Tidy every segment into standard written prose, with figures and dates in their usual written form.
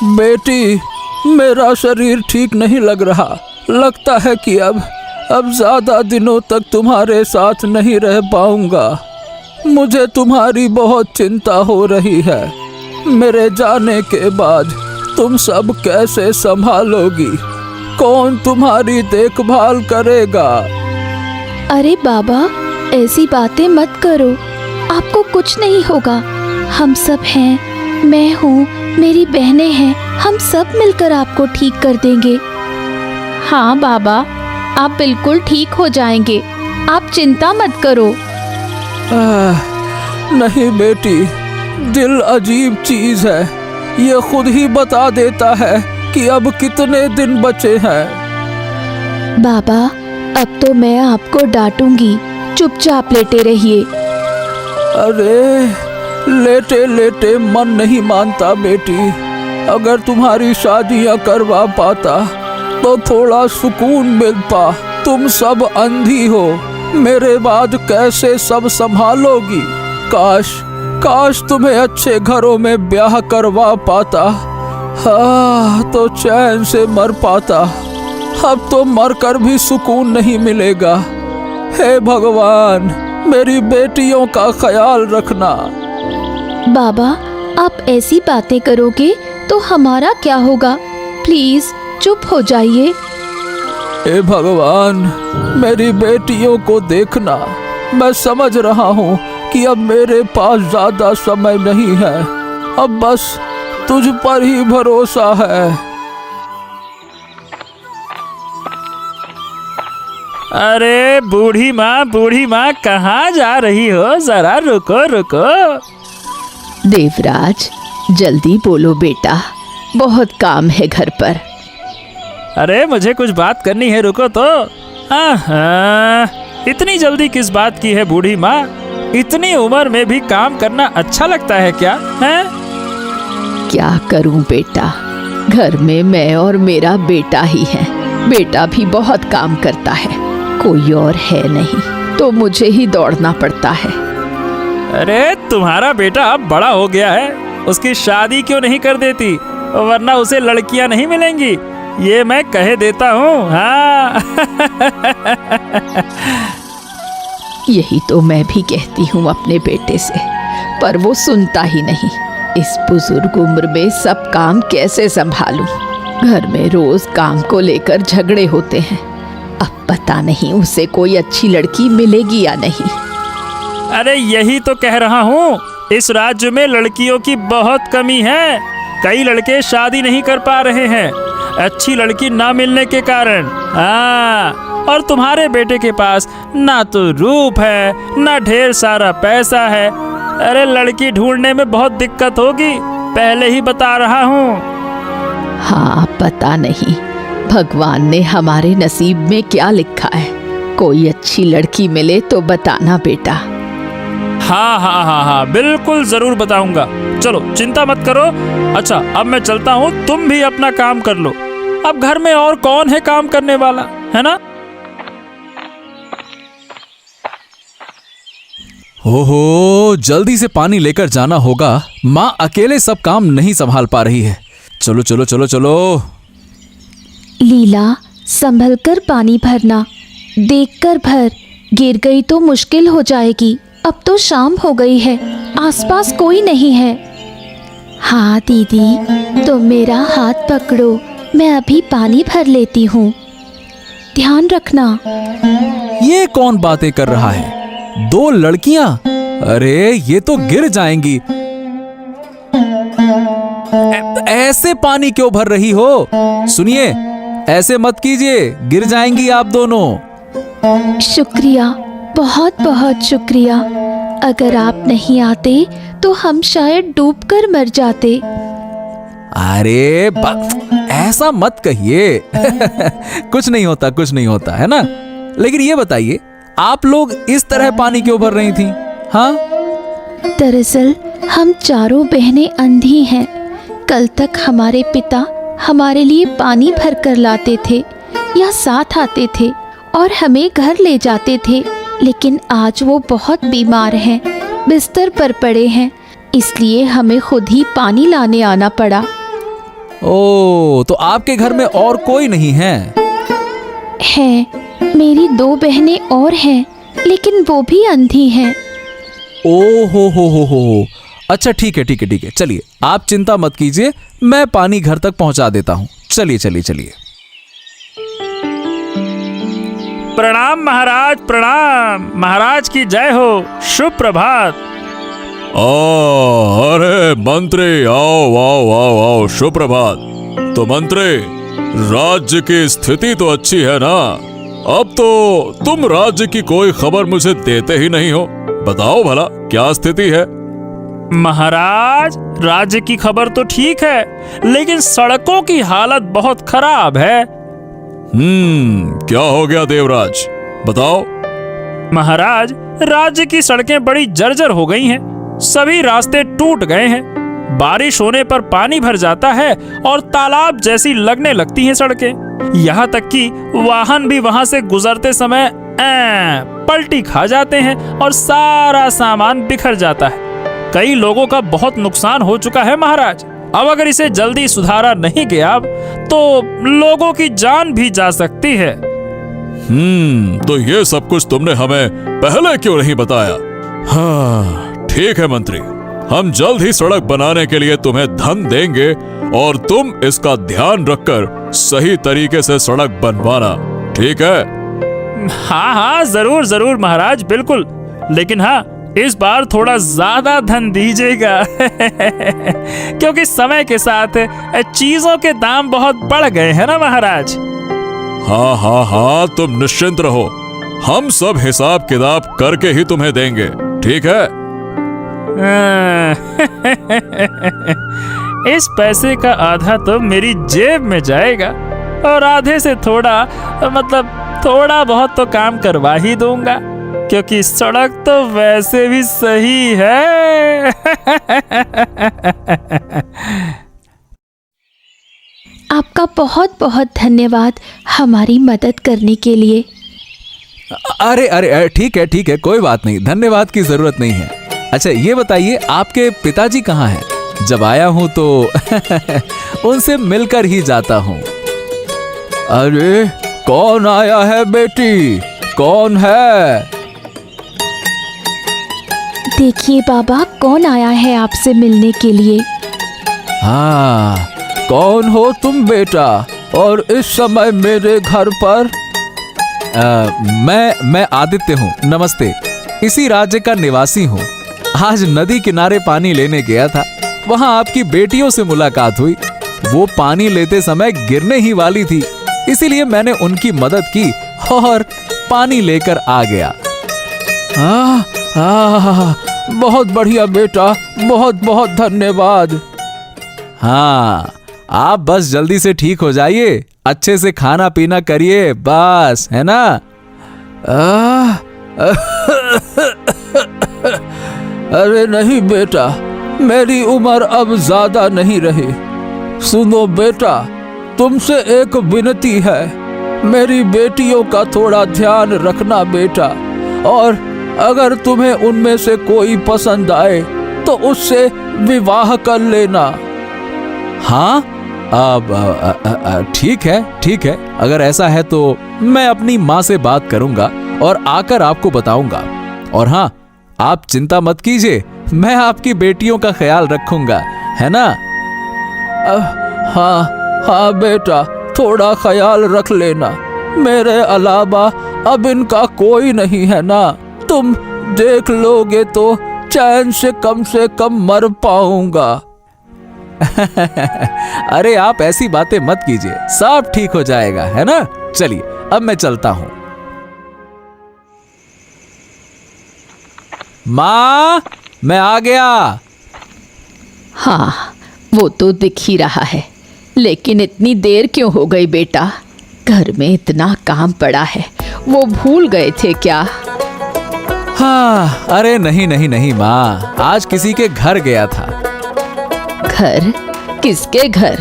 बेटी, मेरा शरीर ठीक नहीं लग रहा। लगता है कि अब ज्यादा दिनों तक तुम्हारे साथ नहीं रह पाऊंगा। मुझे तुम्हारी बहुत चिंता हो रही है। मेरे जाने के बाद तुम सब कैसे संभालोगी? कौन तुम्हारी देखभाल करेगा? अरे बाबा, ऐसी बातें मत करो। आपको कुछ नहीं होगा। हम सब हैं, मैं हूँ, मेरी बहनें हैं। हम सब मिलकर आपको ठीक कर देंगे। हाँ बाबा, आप बिल्कुल ठीक हो जाएंगे। आप चिंता मत करो। नहीं बेटी, दिल अजीब चीज है। ये खुद ही बता देता है कि अब कितने दिन बचे हैं। बाबा, अब तो मैं आपको डांटूंगी। चुपचाप लेटे रहिए। अरे लेटे लेटे मन नहीं मानता बेटी। अगर तुम्हारी शादियां करवा पाता तो थोड़ा सुकून मिलता। तुम सब अंधी हो, मेरे बाद कैसे सब संभालोगी? काश तुम्हें अच्छे घरों में ब्याह करवा पाता। हाँ, तो चैन से मर पाता। अब तो मरकर भी सुकून नहीं मिलेगा। हे भगवान, मेरी बेटियों का ख्याल रखना। बाबा, आप ऐसी बातें करोगे तो हमारा क्या होगा? प्लीज चुप हो जाइए। हे भगवान, मेरी बेटियों को देखना। मैं समझ रहा हूँ कि अब मेरे पास ज्यादा समय नहीं है। अब बस तुझ पर ही भरोसा है। अरे बूढ़ी माँ कहाँ जा रही हो? जरा रुको रुको। देवराज, जल्दी बोलो बेटा, बहुत काम है घर पर। अरे मुझे कुछ बात करनी है, रुको तो। इतनी जल्दी किस बात की है बूढ़ी माँ? इतनी उम्र में भी काम करना अच्छा लगता है क्या? हैं? क्या करूं बेटा, घर में मैं और मेरा बेटा ही है। बेटा भी बहुत काम करता है, कोई और है नहीं, तो मुझे ही दौड़ना पड़ता है। अरे तुम्हारा बेटा अब बड़ा हो गया है, उसकी शादी क्यों नहीं कर देती? वरना उसे लड़कियां नहीं मिलेंगी, ये मैं कह देता हूँ। हाँ। यही तो मैं भी कहती हूँ अपने बेटे से, पर वो सुनता ही नहीं। इस बुजुर्ग उम्र में सब काम कैसे संभालूं? घर में रोज काम को लेकर झगड़े होते हैं। अब पता नहीं उसे कोई अच्छी लड़की मिलेगी या नहीं। अरे यही तो कह रहा हूँ, इस राज्य में लड़कियों की बहुत कमी है। कई लड़के शादी नहीं कर पा रहे हैं अच्छी लड़की ना मिलने के कारण। हाँ, और तुम्हारे बेटे के पास ना तो रूप है ना ढेर सारा पैसा है। अरे लड़की ढूंढने में बहुत दिक्कत होगी, पहले ही बता रहा हूँ। हाँ, पता नहीं भगवान ने हमारे नसीब में क्या लिखा है। कोई अच्छी लड़की मिले तो बताना बेटा। हाँ हाँ हाँ हाँ, बिल्कुल जरूर बताऊंगा। चलो चिंता मत करो। अच्छा, अब मैं चलता हूँ, तुम भी अपना काम कर लो। अब घर में और कौन है काम करने वाला, है ना? ओहो, जल्दी से पानी लेकर जाना होगा। माँ अकेले सब काम नहीं संभाल पा रही है। चलो चलो चलो चलो। लीला, संभल कर पानी भरना, देखकर भर, गिर गई तो मुश्किल हो जाएगी। अब तो शाम हो गई है, आसपास कोई नहीं है। हाँ दीदी, तुम मेरा हाथ पकड़ो, मैं अभी पानी भर लेती हूँ। ध्यान रखना। ये कौन बातें कर रहा है? दो लड़कियां? अरे ये तो गिर जाएंगी। ऐसे पानी क्यों भर रही हो? सुनिए, ऐसे मत कीजिए, गिर जाएंगी आप दोनों। शुक्रिया, बहुत बहुत शुक्रिया। अगर आप नहीं आते तो हम शायद डूबकर मर जाते। अरे ऐसा मत कहिए। कुछ नहीं होता, कुछ नहीं होता, है ना? लेकिन ये बताइए, आप लोग इस तरह पानी क्यों भर रही थी? हाँ, दरअसल हम चारों बहनें अंधी हैं। कल तक हमारे पिता हमारे लिए पानी भर कर लाते थे या साथ आते थे और हमें घर ले जाते थे, लेकिन आज वो बहुत बीमार हैं, बिस्तर पर पड़े हैं, इसलिए हमें खुद ही पानी लाने आना पड़ा। ओ, तो आपके घर में और कोई नहीं है? है, मेरी 2 बहनें और हैं, लेकिन वो भी अंधी हैं। ओ हो। अच्छा ठीक है, चलिए आप चिंता मत कीजिए, मैं पानी घर तक पहुंचा देता हूं। चलिए। प्रणाम महाराज, प्रणाम। महाराज की जय हो। शुभ प्रभात। अरे मंत्री, आओ, शुभ प्रभात। तो मंत्री, राज्य की स्थिति तो अच्छी है ना? अब तो तुम राज्य की कोई खबर मुझे देते ही नहीं हो। बताओ भला क्या स्थिति है? महाराज, राज्य की खबर तो ठीक है, लेकिन सड़कों की हालत बहुत खराब है। क्या हो गया देवराज, बताओ। महाराज, राज्य की सड़कें बड़ी जर्जर हो गई हैं। सभी रास्ते टूट गए हैं। बारिश होने पर पानी भर जाता है और तालाब जैसी लगने लगती हैं सड़कें। यहाँ तक कि वाहन भी वहां से गुजरते समय पलटी खा जाते हैं और सारा सामान बिखर जाता है। कई लोगों का बहुत नुकसान हो चुका है महाराज। अब अगर इसे जल्दी सुधारा नहीं गया तो लोगों की जान भी जा सकती है। तो ये सब कुछ तुमने हमें पहले क्यों नहीं बताया? हाँ, ठीक है मंत्री, हम जल्द ही सड़क बनाने के लिए तुम्हें धन देंगे और तुम इसका ध्यान रखकर सही तरीके से सड़क बनवाना, ठीक है? हाँ, जरूर महाराज, बिल्कुल। लेकिन हाँ, इस बार थोड़ा ज्यादा धन दीजिएगा क्योंकि समय के साथ चीजों के दाम बहुत बढ़ गए हैं ना महाराज। हाँ, तुम निश्चिंत रहो, हम सब हिसाब किताब करके ही तुम्हें देंगे, ठीक है? इस पैसे का आधा तो मेरी जेब में जाएगा और आधे से थोड़ा बहुत तो काम करवा ही दूंगा, क्योंकि सड़क तो वैसे भी सही है। आपका बहुत बहुत धन्यवाद हमारी मदद करने के लिए। अरे ठीक है, कोई बात नहीं, धन्यवाद की जरूरत नहीं है। अच्छा ये बताइए, आपके पिताजी कहाँ हैं? जब आया हूं तो उनसे मिलकर ही जाता हूं। अरे कौन आया है बेटी, कौन है? देखिए बाबा, कौन आया है आपसे मिलने के लिए। हाँ, कौन हो तुम बेटा, और इस समय मेरे घर पर? मैं आदित्य हूँ, नमस्ते। इसी राज्य का निवासी हूँ। आज नदी किनारे पानी लेने गया था, वहाँ आपकी बेटियों से मुलाकात हुई। वो पानी लेते समय गिरने ही वाली थी, इसीलिए मैंने उनकी मदद की और पानी लेकर आ गया। बहुत बढ़िया बेटा, बहुत बहुत धन्यवाद। हाँ, आप बस जल्दी से ठीक हो जाइए, अच्छे से खाना पीना करिए, बस, है ना? अरे नहीं बेटा, मेरी उम्र अब ज्यादा नहीं रही। सुनो बेटा, तुमसे एक विनती है, मेरी बेटियों का थोड़ा ध्यान रखना बेटा, और अगर तुम्हें उनमें से कोई पसंद आए तो उससे विवाह कर लेना। हाँ, अब ठीक है, अगर ऐसा है तो मैं अपनी माँ से बात करूंगा और आकर आपको बताऊंगा। और हाँ, आप चिंता मत कीजिए, मैं आपकी बेटियों का ख्याल रखूंगा, है ना? हाँ बेटा, थोड़ा ख्याल रख लेना, मेरे अलावा अब इनका कोई नहीं है ना। तुम देख लोगे तो चैन से कम मर पाऊंगा। अरे आप ऐसी बातें मत कीजिए, सब ठीक हो जाएगा, है ना? चलिए अब मैं चलता हूं। माँ, मैं आ गया। हाँ, वो तो दिख ही रहा है, लेकिन इतनी देर क्यों हो गई बेटा? घर में इतना काम पड़ा है, वो भूल गए थे क्या? हाँ, अरे नहीं माँ, आज किसी के घर गया था। घर? किसके घर?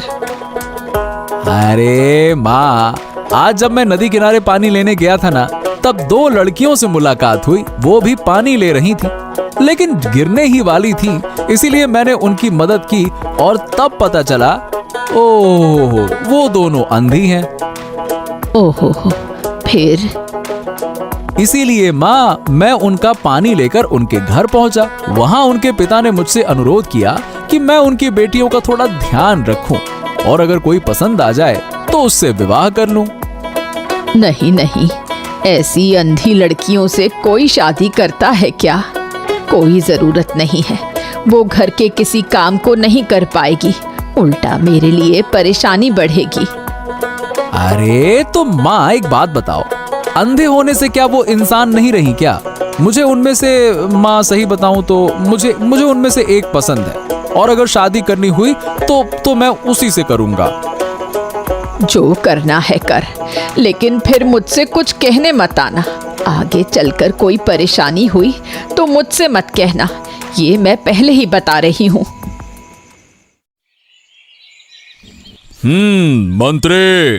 अरे माँ, आज जब मैं नदी किनारे पानी लेने गया था ना, तब 2 लड़कियों से मुलाकात हुई। वो भी पानी ले रही थी, लेकिन गिरने ही वाली थी, इसीलिए मैंने उनकी मदद की और तब पता चला ओह, वो दोनों अंधी हैं। ओहो, फिर? इसीलिए माँ, मैं उनका पानी लेकर उनके घर पहुंचा। वहां उनके पिता ने मुझसे अनुरोध किया कि मैं उनकी बेटियों का थोड़ा ध्यान रखूं और अगर कोई पसंद आ जाए तो उससे विवाह कर लूं। नहीं नहीं, ऐसी अंधी लड़कियों से कोई शादी करता है क्या? कोई जरूरत नहीं है। वो घर के किसी काम को नहीं कर पाएगी, उल्टा मेरे लिए परेशानी बढ़ेगी। अरे तो माँ, एक बात बताओ, अंधे होने से क्या वो इंसान नहीं रही क्या? मुझे उनमें से, माँ सही बताऊं तो मुझे उनमें से एक पसंद है और अगर शादी करनी हुई तो मैं उसी से करूंगा। जो करना है कर, लेकिन फिर मुझसे कुछ कहने मत आना। आगे चलकर कोई परेशानी हुई तो मुझसे मत कहना, ये मैं पहले ही बता रही हूँ। मंत्री,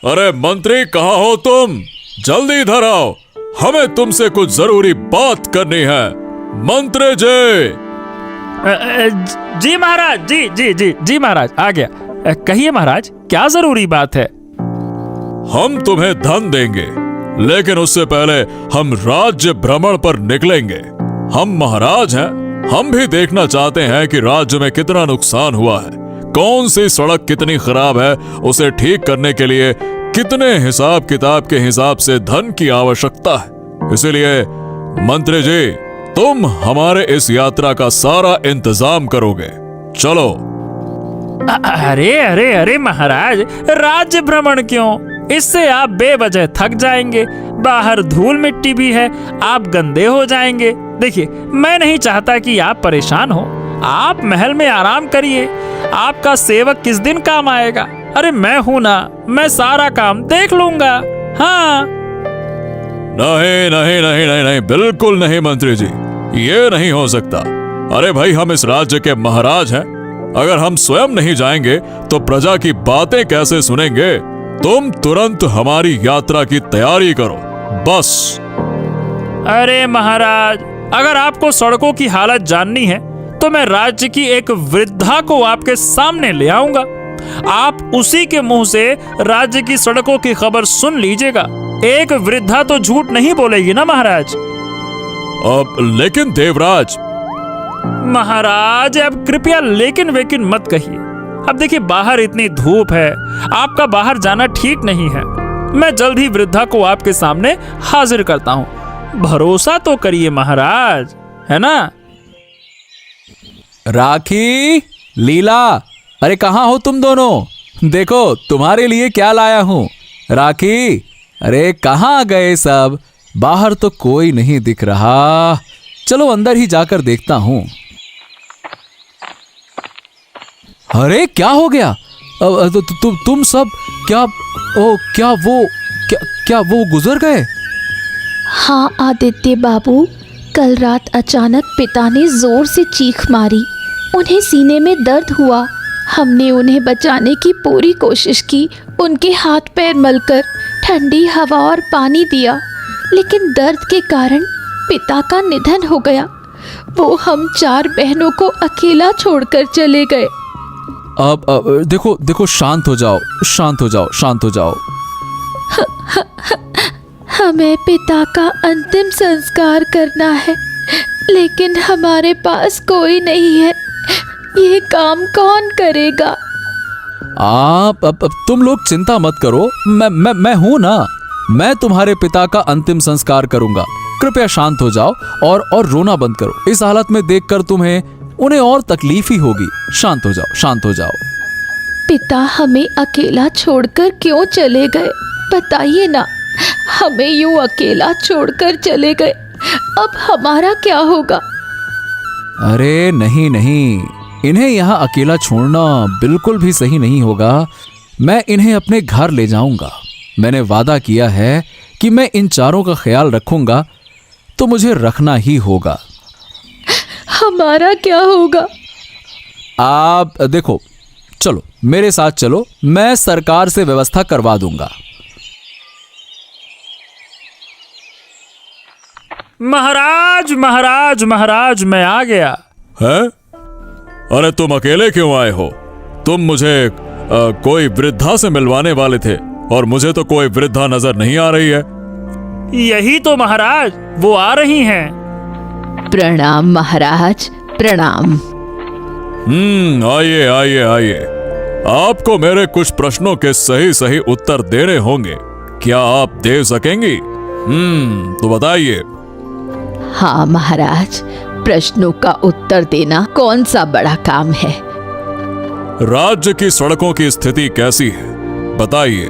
अरे मंत्री कहाँ हो तुम? जल्दी इधर आओ, हमें तुमसे कुछ जरूरी बात करनी है। मंत्री जी। जी महाराज, जी जी जी जी महाराज, आ गया। कहिए महाराज, क्या जरूरी बात है? हम तुम्हें धन देंगे, लेकिन उससे पहले हम राज्य भ्रमण पर निकलेंगे। हम महाराज हैं, हम भी देखना चाहते हैं कि राज्य में कितना नुकसान हुआ है, कौन सी सड़क कितनी खराब है, उसे ठीक करने के लिए कितने हिसाब किताब के हिसाब से धन की आवश्यकता है। इसलिए मंत्री जी, तुम हमारे इस यात्रा का सारा इंतजाम करोगे। चलो। अरे अरे अरे महाराज, राज्य भ्रमण क्यों? इससे आप बेवजह थक जाएंगे, बाहर धूल मिट्टी भी है, आप गंदे हो जाएंगे। देखिए, मैं नहीं चाहता कि आप परेशान हो। आप महल में आराम करिए, आपका सेवक किस दिन काम आएगा? अरे मैं हूं ना, मैं सारा काम देख लूंगा। हाँ। नहीं नहीं नहीं नहीं नहीं, बिल्कुल नहीं मंत्री जी, ये नहीं हो सकता। अरे भाई, हम इस राज्य के महाराज हैं, अगर हम स्वयं नहीं जाएंगे तो प्रजा की बातें कैसे सुनेंगे? तुम तुरंत हमारी यात्रा की तैयारी करो, बस। अरे महाराज, अगर आपको सड़कों की हालत जाननी है तो मैं राज्य की एक वृद्धा को आपके सामने ले आऊंगा। आप उसी के मुंह से राज्य की सड़कों की खबर सुन लीजिएगा। एक वृद्धा तो झूठ नहीं बोलेगी ना महाराज। अब लेकिन देवराज। महाराज, अब कृपया लेकिन वेकिन मत कहिए। अब देखिए, बाहर इतनी धूप है, आपका बाहर जाना ठीक नहीं है। मैं जल्द ही वृद्धा को आपके सामने हाजिर करता हूँ। भरोसा तो करिए महाराज, है ना? राखी, लीला, अरे कहाँ हो तुम दोनों? देखो तुम्हारे लिए क्या लाया हूं। राखी, अरे कहाँ गए सब? बाहर तो कोई नहीं दिख रहा। चलो अंदर ही जाकर देखता हूं। अरे क्या हो गया? तुम सब क्या वो गुजर गए? हाँ आदित्य बाबू, कल रात अचानक पिता ने जोर से चीख मारी। उन्हें सीने में दर्द हुआ। हमने उन्हें बचाने की पूरी कोशिश की, उनके हाथ पैर मलकर ठंडी हवा और पानी दिया, लेकिन दर्द के कारण पिता का निधन हो गया। वो हम 4 बहनों को अकेला छोड़कर चले गए। अब देखो, शांत हो जाओ। हमें पिता का अंतिम संस्कार करना है, लेकिन हमारे पास कोई नहीं है। ये काम कौन करेगा? अब तुम लोग चिंता मत करो, मैं हूं ना। मैं तुम्हारे पिता का अंतिम संस्कार करूंगा। कृपया शांत हो जाओ और रोना बंद करो। इस हालत में देखकर उन्हें और तकलीफ ही होगी। शांत हो जाओ। पिता हमें अकेला छोड़कर क्यों चले गए? बताइए ना, हमें यूं अकेला छोड़कर चले गए। अब हमारा क्या होगा? अरे नहीं, इन्हें यहाँ अकेला छोड़ना बिल्कुल भी सही नहीं होगा। मैं इन्हें अपने घर ले जाऊंगा। मैंने वादा किया है कि मैं इन 4 का ख्याल रखूंगा, तो मुझे रखना ही होगा। हमारा क्या होगा? आप देखो, चलो मेरे साथ चलो, मैं सरकार से व्यवस्था करवा दूंगा। महाराज, मैं आ गया। हैं? अरे तुम अकेले क्यों आए हो? तुम मुझे कोई वृद्धा से मिलवाने वाले थे और मुझे तो कोई वृद्धा नजर नहीं आ रही है। यही तो महाराज, वो आ रही हैं। प्रणाम महाराज, प्रणाम। आइए आइए आइए। आपको मेरे कुछ प्रश्नों के सही सही उत्तर देने होंगे। क्या आप दे सकेंगी? तो बताइए। हाँ महाराज, प्रश्नों का उत्तर देना कौन सा बड़ा काम है। राज्य की सड़कों की स्थिति कैसी है, बताइए।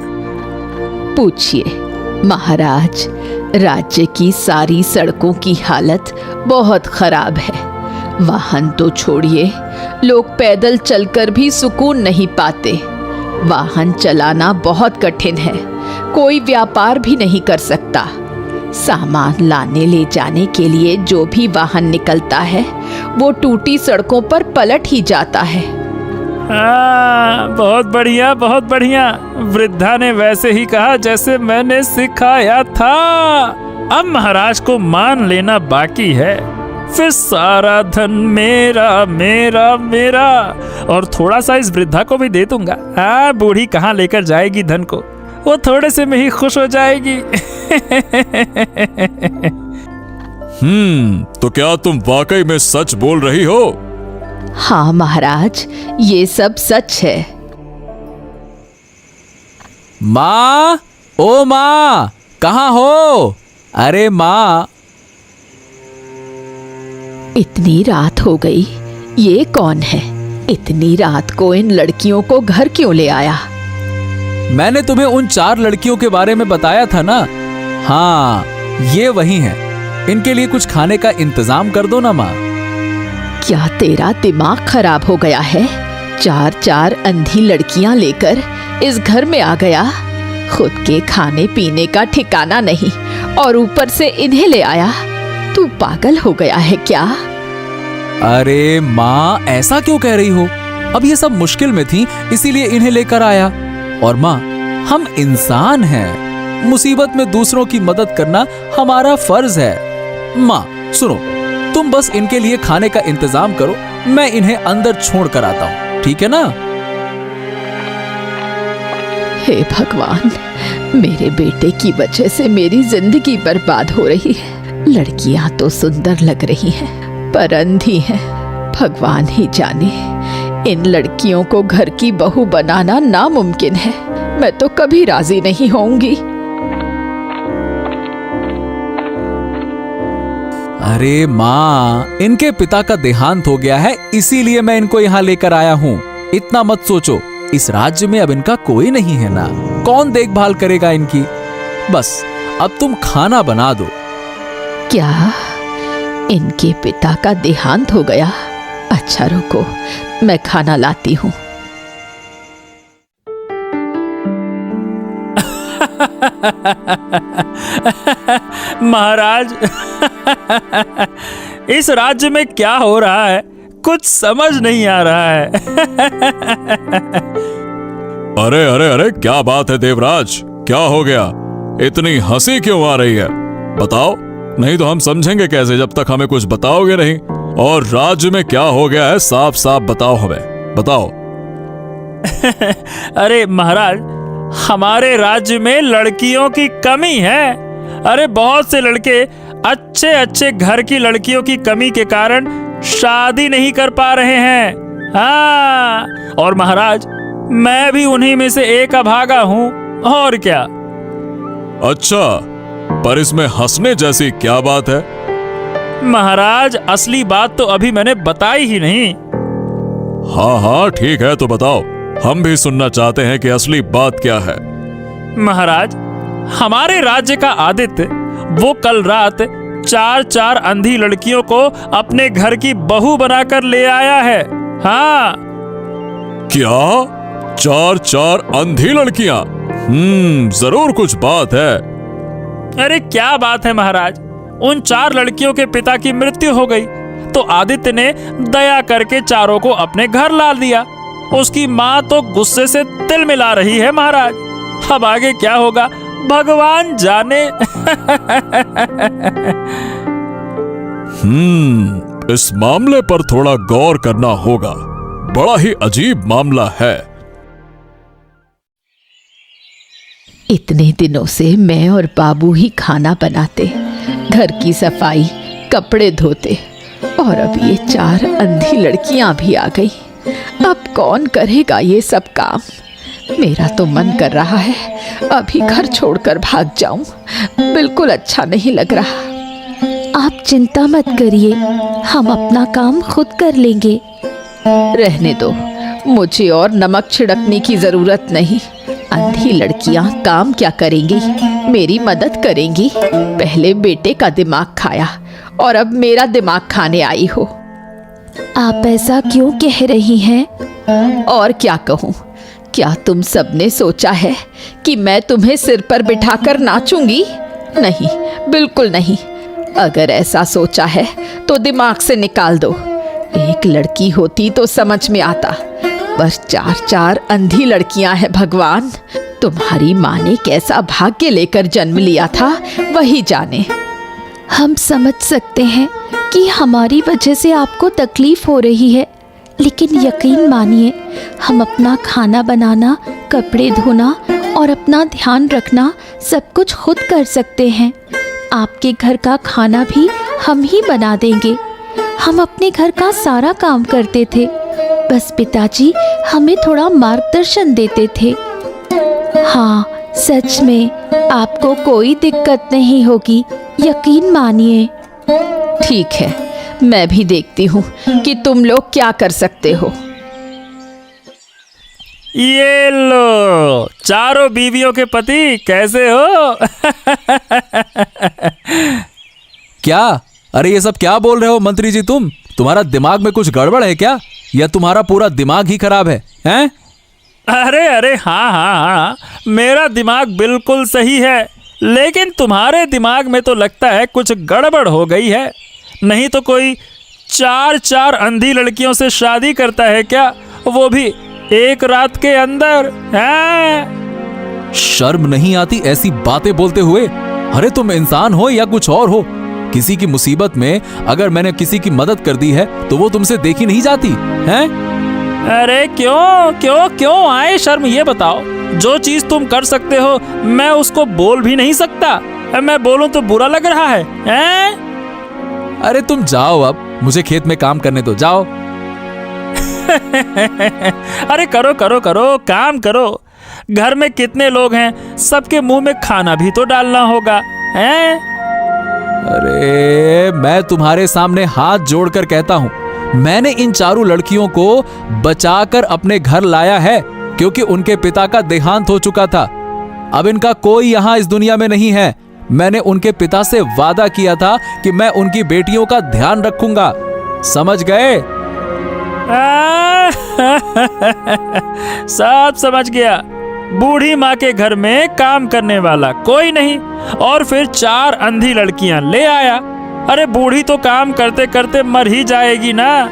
पूछिए महाराज। राज्य की सारी सड़कों की हालत बहुत खराब है। वाहन तो छोड़िए, लोग पैदल चलकर भी सुकून नहीं पाते। वाहन चलाना बहुत कठिन है, कोई व्यापार भी नहीं कर सकता। सामान लाने ले जाने के लिए जो भी वाहन निकलता है वो टूटी सड़कों पर पलट ही जाता है। बहुत बढ़िया, बहुत बढ़िया। वृद्धा ने वैसे ही कहा जैसे मैंने सिखाया था। अब महाराज को मान लेना बाकी है, फिर सारा धन मेरा मेरा मेरा। और थोड़ा सा इस वृद्धा को भी दे दूंगा। बूढ़ी कहाँ लेकर जाएगी धन को, वो थोड़े से में ही खुश हो जाएगी। तो क्या तुम वाकई में सच बोल रही हो? हाँ महाराज, ये सब सच है। माँ, ओ माँ, कहाँ हो? अरे माँ। इतनी रात हो गई, ये कौन है? इतनी रात को इन लड़कियों को घर क्यों ले आया? मैंने तुम्हें उन 4 लड़कियों के बारे में बताया था ना। हाँ, ये वही हैं। इनके लिए कुछ खाने का इंतजाम कर दो ना माँ। क्या तेरा दिमाग खराब हो गया है? 4 अंधी लड़कियां लेकर इस घर में आ गया। खुद के खाने पीने का ठिकाना नहीं और ऊपर से इन्हें ले आया। तू पागल हो गया है क्या? अरे माँ, ऐसा क्यों कह रही हो? अब ये सब मुश्किल में थी, इसीलिए इन्हें लेकर आया। और माँ, हम इंसान हैं, मुसीबत में दूसरों की मदद करना हमारा फर्ज है। माँ सुनो, तुम बस इनके लिए खाने का इंतजाम करो, मैं इन्हें अंदर छोड़ कर आता हूँ, ठीक है ना? हे भगवान, मेरे बेटे की वजह से मेरी जिंदगी बर्बाद हो रही है। लड़कियां तो सुंदर लग रही हैं, पर अंधी हैं। भगवान ही जाने, इन लड़कियों को घर की बहू बनाना नामुमकिन है। मैं तो कभी राजी नहीं होंगी। अरे माँ, इनके पिता का देहांत हो गया है, इसीलिए मैं इनको यहाँ लेकर आया हूँ। इतना मत सोचो, इस राज्य में अब इनका कोई नहीं है ना, कौन देखभाल करेगा इनकी? बस अब तुम खाना बना दो। क्या इनके पिता का देहांत हो गया? अच्छा रुको, मैं खाना लाती हूँ। महाराज, इस राज्य में क्या हो रहा है कुछ समझ नहीं आ रहा है। अरे अरे अरे, क्या बात है देवराज, क्या हो गया? इतनी हंसी क्यों आ रही है? बताओ, नहीं तो हम समझेंगे कैसे जब तक हमें कुछ बताओगे नहीं। और राज्य में क्या हो गया है, साफ साफ बताओ हमें, बताओ। अरे महाराज, हमारे राज्य में लड़कियों की कमी है। अरे बहुत से लड़के अच्छे अच्छे घर की लड़कियों की कमी के कारण शादी नहीं कर पा रहे हैं। हाँ, और महाराज, मैं भी उन्हीं में से एक अभागा हूँ, और क्या। अच्छा, पर इसमें हंसने जैसी क्या बात है? महाराज, असली बात तो अभी मैंने बताई ही नहीं। हाँ हाँ ठीक है, तो बताओ, हम भी सुनना चाहते हैं कि असली बात क्या है। महाराज, हमारे राज्य का आदित्य वो कल रात 4 अंधी लड़कियों को अपने घर की बहू बनाकर ले आया है। हाँ। क्या? 4 अंधी लड़कियां? जरूर कुछ बात है। अरे क्या बात है महाराज, उन 4 लड़कियों के पिता की मृत्यु हो गई तो आदित्य ने दया करके चारों को अपने घर ला दिया। उसकी माँ तो गुस्से से तिल मिला रही है महाराज। अब आगे क्या होगा भगवान जाने। इस मामले पर थोड़ा गौर करना होगा, बड़ा ही अजीब मामला है। इतने दिनों से मैं और बाबू ही खाना बनाते, घर की सफाई, कपड़े धोते, और अब ये 4 अंधी लड़कियां भी आ गई। अब कौन करेगा ये सब काम? मेरा तो मन कर रहा है अभी घर छोड़कर भाग जाऊं। बिल्कुल अच्छा नहीं लग रहा। आप चिंता मत करिए, हम अपना काम खुद कर लेंगे। रहने दो, मुझे और नमक छिड़कने की जरूरत नहीं। अंधी लड़कियां काम क्या करेंगी? मेरी मदद करेंगी। पहले बेटे का दिमाग खाया और अब मेरा दिमाग खाने आई हो। आप ऐसा क्यों कह रही हैं? और क्या कहूँ? क्या तुम सबने सोचा है कि मैं तुम्हें सिर पर बिठाकर नाचूंगी? नहीं, बिल्कुल नहीं। अगर ऐसा सोचा है तो दिमाग से निकाल दो। एक लड़की होती तो समझ में आता, बस 4 अंधी लड़कियां हैं। भगवान, तुम्हारी माँ ने कैसा भाग्य लेकर जन्म लिया था वही जाने। हम समझ सकते हैं कि हमारी वजह से आपको तकलीफ हो रही है, लेकिन यकीन मानिए, हम अपना खाना बनाना, कपड़े धोना और अपना ध्यान रखना सब कुछ खुद कर सकते हैं। आपके घर का खाना भी हम ही बना देंगे। हम अपने घर का सारा काम करते थे, बस पिताजी हमें थोड़ा मार्गदर्शन देते थे। हाँ, सच में आपको कोई दिक्कत नहीं होगी, यकीन मानिए। ठीक है, मैं भी देखती हूँ कि तुम लोग क्या कर सकते हो। ये लो, चारों बीवियों के पति कैसे हो? क्या? अरे ये सब क्या बोल रहे हो मंत्री जी? तुम्हारा दिमाग में कुछ गड़बड़ है क्या, या तुम्हारा पूरा दिमाग ही खराब है? हैं? अरे अरे, हाँ, मेरा दिमाग बिल्कुल सही है, लेकिन तुम्हारे दिमाग में तो लगता है कुछ गड़बड़ हो गई है। नहीं तो कोई 4 अंधी लड़कियों से शादी करता है क्या, वो भी एक रात के अंदर? हैं? शर्म नहीं आती ऐसी बातें बोलते हुए? अरे तुम इंसान हो या कुछ और हो? किसी की मुसीबत में अगर मैंने किसी की मदद कर दी है तो वो तुमसे देखी नहीं जाती हैं? अरे क्यों आए शर्म, ये बताओ। जो चीज तुम कर सकते हो मैं उसको बोल भी नहीं सकता। मैं बोलूं तो बुरा लग रहा है, हैं? अरे तुम जाओ, अब मुझे खेत में काम करने दो, जाओ। अरे करो, काम करो। घर में कितने लोग हैं, सबके मुंह में खाना भी तो डालना होगा, हैं? अरे मैं तुम्हारे सामने हाथ जोड़कर कहता हूं, मैंने इन 4 लड़कियों को बचाकर अपने घर लाया है, क्योंकि उनके पिता का देहांत हो चुका था। अब इनका कोई यहां इस दुनिया में नहीं है। मैंने उनके पिता से वादा किया था कि मैं उनकी बेटियों का ध्यान रखूंगा, समझ गए? सब समझ गया। बूढ़ी माँ के घर में काम करने वाला कोई नहीं, और फिर 4 अंधी लड़कियां ले आया। अरे बूढ़ी तो काम करते करते मर ही जाएगी ना।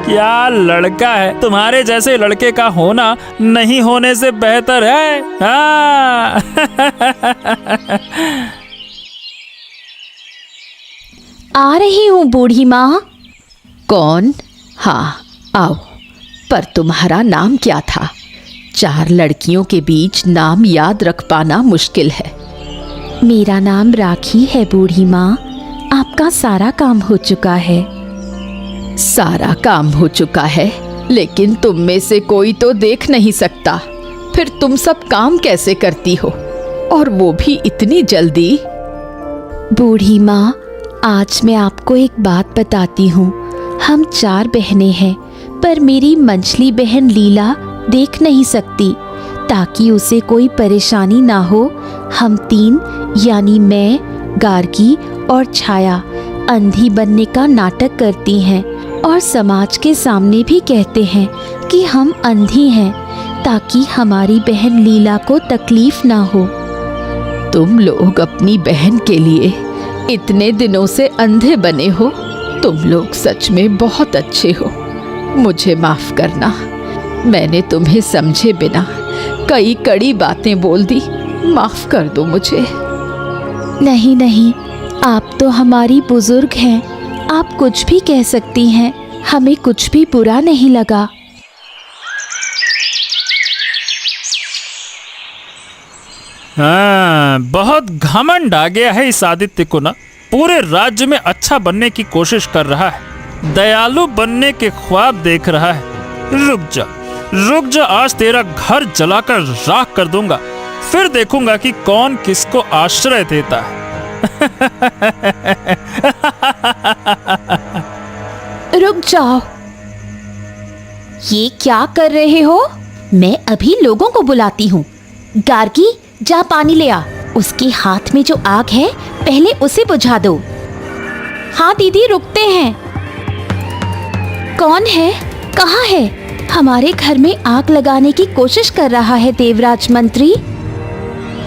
क्या लड़का है, तुम्हारे जैसे लड़के का होना नहीं होने से बेहतर है। हाँ। आ रही हूँ बूढ़ी माँ। कौन? हाँ, आओ। पर तुम्हारा नाम क्या था? 4 लड़कियों के बीच नाम याद रख पाना मुश्किल है। मेरा नाम राखी है बूढ़ी माँ। आपका सारा काम हो चुका है। सारा काम हो चुका है, लेकिन तुम में से कोई तो देख नहीं सकता। फिर तुम सब काम कैसे करती हो, और वो भी इतनी जल्दी? बूढ़ी माँ, आज मैं आपको एक बात बताती हूँ। हम 4 बहनें हैं, पर मेरी मंझली बहन लीला देख नहीं सकती। ताकि उसे कोई परेशानी ना हो, हम 3 यानी मैं, गार्गी और छाया अंधी बनने का नाटक करती हैं और समाज के सामने भी कहते हैं कि हम अंधी हैं, ताकि हमारी बहन लीला को तकलीफ ना हो। तुम लोग अपनी बहन के लिए इतने दिनों से अंधे बने हो। तुम लोग सच में बहुत अच्छे हो। मुझे माफ करना, मैंने तुम्हें समझे बिना कई कड़ी बातें बोल दी। माफ कर दो मुझे। नहीं नहीं, आप तो हमारी बुजुर्ग हैं, आप कुछ भी कह सकती हैं, हमें कुछ भी बुरा नहीं लगा। हाँ, बहुत घमंड आ गया है इस आदित्य को ना। पूरे राज्य में अच्छा बनने की कोशिश कर रहा है, दयालु बनने के ख्वाब देख रहा है। रुक जा, आज तेरा घर जलाकर राख कर दूंगा, फिर देखूंगा कि कौन किसको आश्रय देता है। रुक जाओ, ये क्या कर रहे हो? मैं अभी लोगों को बुलाती हूँ। गार्गी, जा पानी ले आ। उसके हाथ में जो आग है पहले उसे बुझा दो। हाँ दीदी, रुकते हैं। कौन है? कहाँ है? हमारे घर में आग लगाने की कोशिश कर रहा है देवराज मंत्री।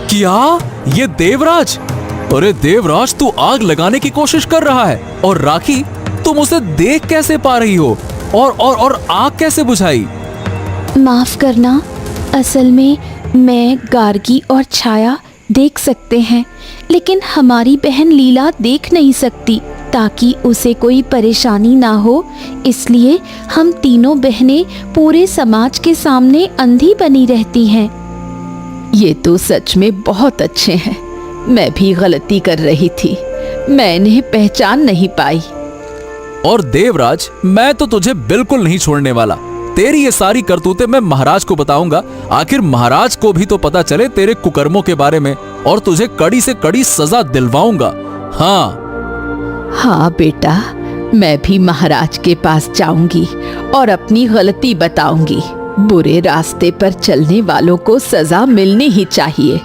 क्या? ये देवराज? अरे देवराज, तू आग लगाने की कोशिश कर रहा है, और राखी तुम उसे देख कैसे पा रही हो? और आग कैसे बुझाई? माफ करना, असल में मैं, गार्गी और छाया देख सकते हैं, लेकिन हमारी बहन लीला देख नहीं सकती, ताकि उसे कोई परेशानी ना हो, इसलिए हम तीनों बहनें पूरे समाज के सामने अंधी बनी रहती हैं। ये तो सच में बहुत अच्छे हैं। मैं भी गलती कर रही थी, मैं इन्हें पहचान नहीं पाई। और देवराज, मैं तो तुझे बिल्कुल नहीं छोड़ने वाला। तेरी ये सारी करतूतें मैं महाराज को बताऊंगा। आखिर महाराज को भी तो पता चले तेरे कुकर्मों के बारे में, और तुझे कड़ी से कड़ी सजा दिलवाऊंगा। हाँ बेटा, मैं भी महाराज के पास जाऊंगी और अपनी गलती बताऊंगी। बुरे रास्ते पर चलने वालों को सजा मिलनी ही चाहिए।